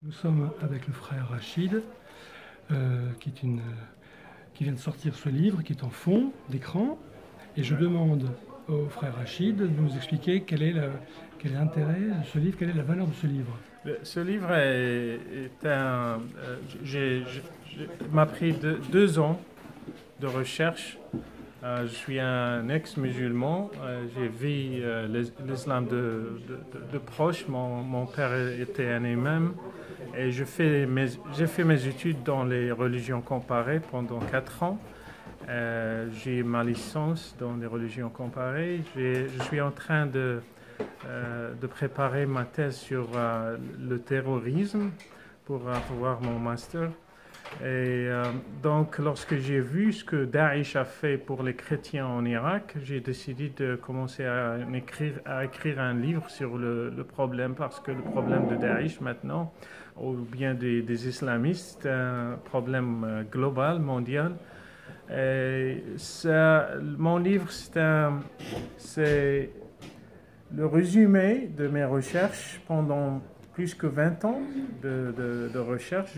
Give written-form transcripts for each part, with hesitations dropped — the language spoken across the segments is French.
Nous sommes avec le frère Rachid, qui vient de sortir ce livre, qui est en fond d'écran. Et je demande au frère Rachid de nous expliquer quel est l'intérêt de ce livre, quelle est la valeur de ce livre. Ce livre est m'a pris 2 ans de recherche. Je suis un ex-musulman. J'ai vu l'islam de proche. Mon père était un imam. Et j'ai fait mes études dans les religions comparées pendant 4 ans. J'ai ma licence dans les religions comparées. Je suis en train de préparer ma thèse sur le terrorisme pour avoir mon master. Et donc, lorsque j'ai vu ce que Daesh a fait pour les chrétiens en Irak, j'ai décidé de commencer à écrire un livre sur le problème, parce que le problème de Daesh maintenant, ou bien des islamistes, c'est un problème global, mondial. Et mon livre, c'est le résumé de mes recherches pendant plus que 20 ans de recherche.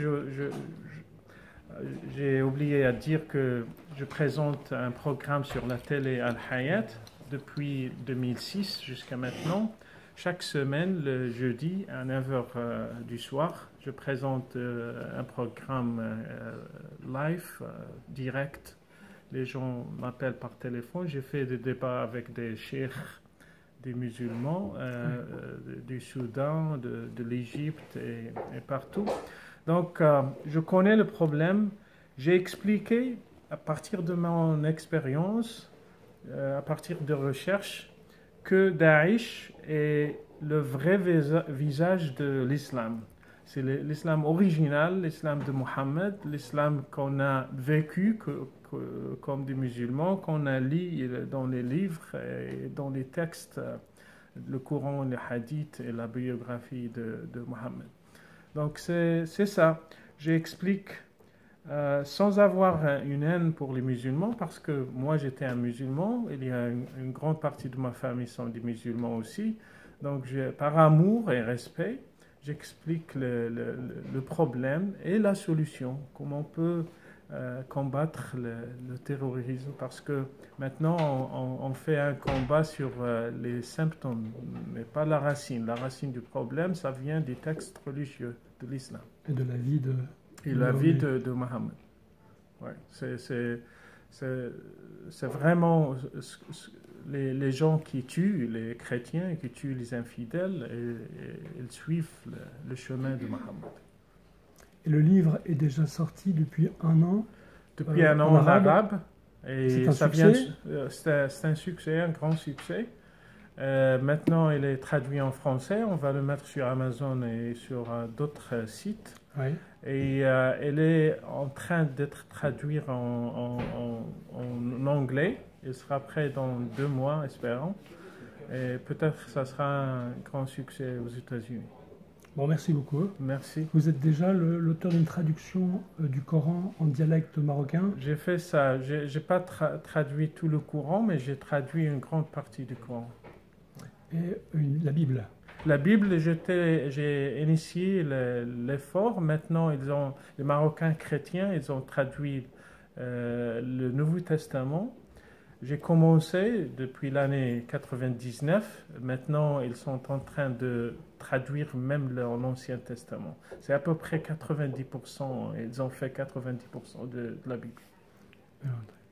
J'ai oublié à dire que je présente un programme sur la télé Al-Hayat depuis 2006 jusqu'à maintenant. Chaque semaine, le jeudi à 9h du soir, je présente un programme live, direct. Les gens m'appellent par téléphone. J'ai fait des débats avec des cheikhs, des musulmans du Soudan, de l'Égypte et partout. Donc, je connais le problème. J'ai expliqué à partir de mon expérience, à partir de recherches, que Daesh est le vrai visage de l'islam. C'est l'islam original, l'islam de Mohammed, l'islam qu'on a vécu comme des musulmans, qu'on a lu dans les livres et dans les textes, le Coran, les hadiths et la biographie de Mohammed. Donc c'est ça. J'explique sans avoir une haine pour les musulmans, parce que moi j'étais un musulman, il y a une grande partie de ma famille sont des musulmans aussi. Donc par amour et respect, j'explique le problème et la solution, comment on peut combattre le terrorisme, parce que maintenant on fait un combat sur les symptômes, mais pas la racine. La racine du problème, ça vient des textes religieux de l'islam. Et de la vie de Mohammed. Ouais, c'est vraiment les gens qui tuent les chrétiens, qui tuent les infidèles, et ils suivent le chemin de Mohammed. Et le livre est déjà sorti depuis un an. Depuis un an en arabe. Et c'est un succès, un grand succès. Maintenant, il est traduit en français. On va le mettre sur Amazon et sur d'autres sites. Oui. Et il est en train d'être traduit en anglais. Il sera prêt dans 2 mois, espérons. Et peut-être que ça sera un grand succès aux États-Unis. Bon, merci beaucoup. Merci. Vous êtes déjà l'auteur d'une traduction du Coran en dialecte marocain? J'ai fait ça. Je n'ai pas traduit tout le Coran, mais j'ai traduit une grande partie du Coran. Et la Bible? La Bible, j'ai initié l'effort. Maintenant, les Marocains chrétiens, ils ont traduit le Nouveau Testament. J'ai commencé depuis l'année 99. Maintenant, ils sont en train de traduire même l'Ancien Testament. C'est à peu près 90%. Ils ont fait 90% de la Bible.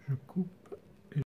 Je coupe.